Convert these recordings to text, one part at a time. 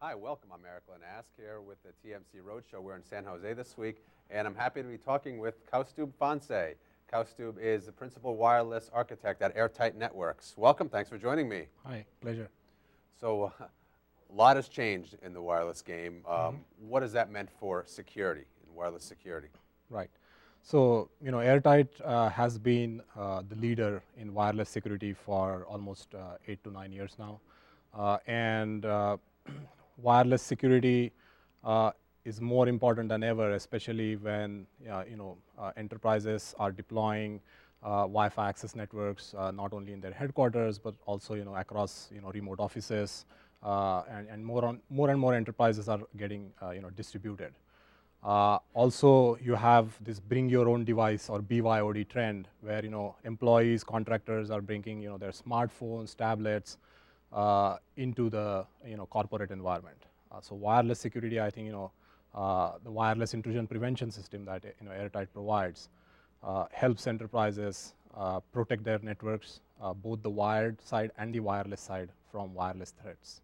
Hi, welcome. I'm Eric Lenask here with the TMC Roadshow. We're in San Jose this week, and I'm happy to be talking with Kaustubh Phanse. Kaustubh is the principal wireless architect at AirTight Networks. Welcome. Thanks for joining me. Hi, pleasure. So, a lot has changed in the wireless game. What has that meant for security, and wireless security? Right. So, AirTight has been the leader in wireless security for almost 8 to 9 years now. And wireless security is more important than ever, especially when enterprises are deploying Wi-Fi access networks not only in their headquarters but also across remote offices, and more and more enterprises are getting distributed. Also, you have this bring your own device or BYOD trend where employees, contractors are bringing their smartphones, tablets into the corporate environment. So wireless security, I think the wireless intrusion prevention system that AirTight provides helps enterprises protect their networks, both the wired side and the wireless side, from wireless threats.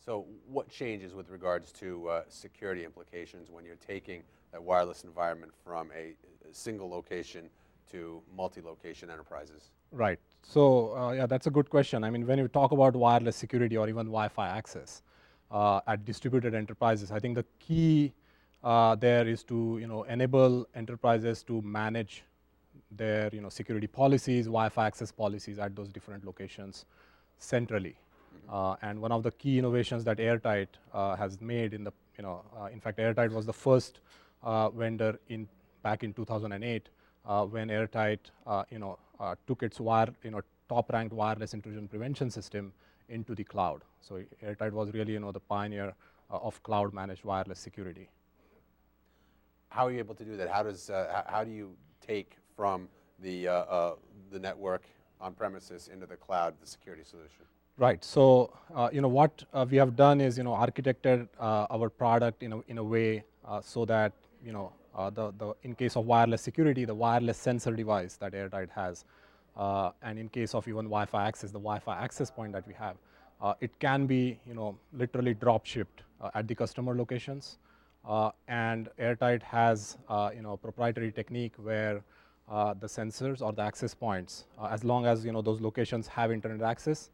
So what changes with regards to security implications when you're taking that wireless environment from a single location to multi-location enterprises? Right. So yeah, that's a good question. I mean, when you talk about wireless security or even Wi-Fi access at distributed enterprises, I think the key there is to enable enterprises to manage their security policies, Wi-Fi access policies at those different locations centrally. And one of the key innovations that AirTight has made in the in fact, AirTight was the first vendor back in 2008 when AirTight took its top-ranked wireless intrusion prevention system into the cloud. So AirTight was really the pioneer of cloud-managed wireless security. How are you able to do that? How do you take from the network on premises into the cloud the security solution? Right. So what we have done is architected our product in a way so that in case of wireless security, the wireless sensor device that AirTight has, and in case of even Wi-Fi access, the Wi-Fi access point that we have, it can be literally drop shipped at the customer locations. And AirTight has a proprietary technique where the sensors or the access points, as long as those locations have internet access,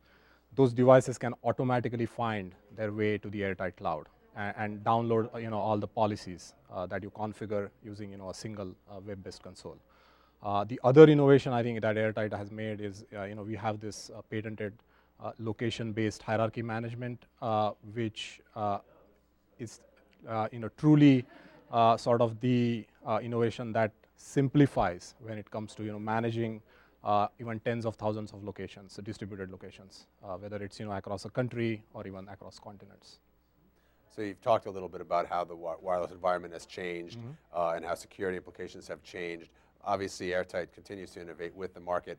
those devices can automatically find their way to the AirTight cloud and download all the policies that you configure using a single web-based console. The other innovation I think that AirTight has made is we have this patented location-based hierarchy management, which is truly sort of the innovation that simplifies when it comes to managing even tens of thousands of locations, distributed locations, whether it's across a country or even across continents. So you've talked a little bit about how the wireless environment has changed and how security implications have changed. Obviously, AirTight continues to innovate with the market.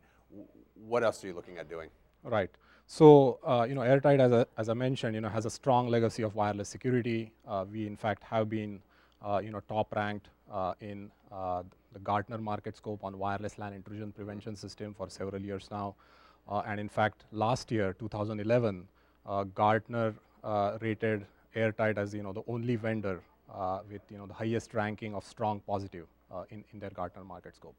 What else are you looking at doing? Right. So AirTight, as I mentioned, has a strong legacy of wireless security. We in fact have been top ranked in the Gartner market scope on wireless LAN intrusion prevention system for several years now. And in fact, last year, 2011, Gartner rated AirTight as the only vendor with the highest ranking of strong positive in their Gartner market scope.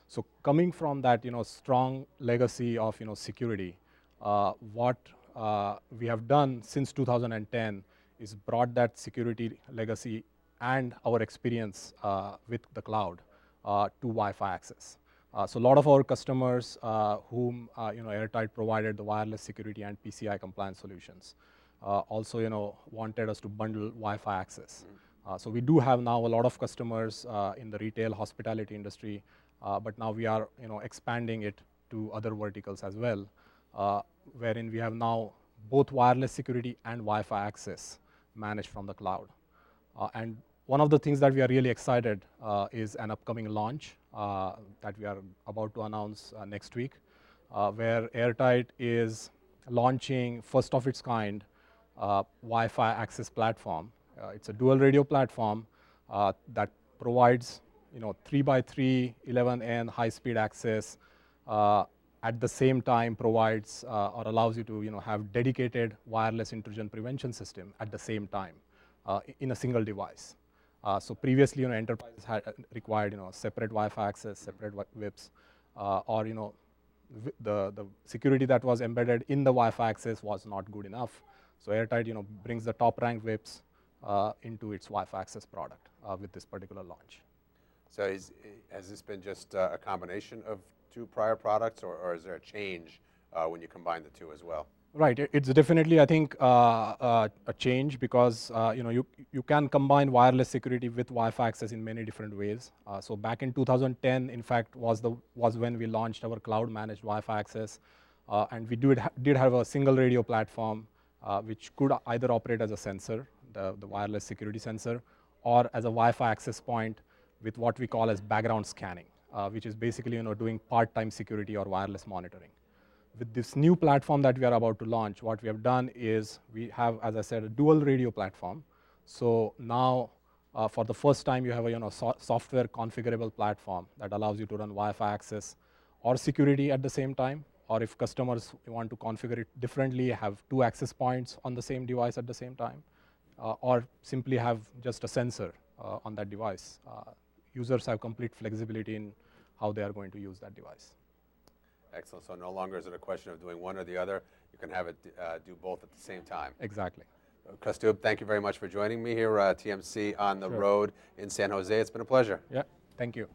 So coming from that strong legacy of security, what we have done since 2010 is brought that security legacy and our experience with the cloud to Wi-Fi access. So a lot of our customers whom AirTight provided the wireless security and PCI compliance solutions also wanted us to bundle Wi-Fi access. So we do have now a lot of customers in the retail hospitality industry, but now we are expanding it to other verticals as well, wherein we have now both wireless security and Wi-Fi access managed from the cloud. And one of the things that we are really excited is an upcoming launch that we are about to announce next week, where AirTight is launching first of its kind Wi-Fi access platform. It's a dual radio platform that provides 3x3 11N high-speed access at the same time provides or allows you to have dedicated wireless intrusion prevention system at the same time in a single device. So previously, enterprises had required separate Wi-Fi access, separate VIPs, or the security that was embedded in the Wi-Fi access was not good enough. So AirTight brings the top ranked VIPs into its Wi-Fi access product with this particular launch. So has this been just a combination of two prior products, or is there a change when you combine the two as well? Right, it's definitely, I think, a change because you can combine wireless security with Wi-Fi access in many different ways. So back in 2010, in fact, was when we launched our cloud-managed Wi-Fi access, and we did have a single radio platform which could either operate as a sensor, the wireless security sensor, or as a Wi-Fi access point with what we call as background scanning, which is basically doing part-time security or wireless monitoring. With this new platform that we are about to launch, what we have done is we have, as I said, a dual radio platform. So now, for the first time, you have a software configurable platform that allows you to run Wi-Fi access or security at the same time. Or if customers want to configure it differently, have two access points on the same device at the same time, or simply have just a sensor on that device. Users have complete flexibility in how they are going to use that device. Excellent. So no longer is it a question of doing one or the other. You can have it do both at the same time. Exactly. Kaustubh, thank you very much for joining me here at TMC on the road in San Jose. It's been a pleasure. Yeah, thank you.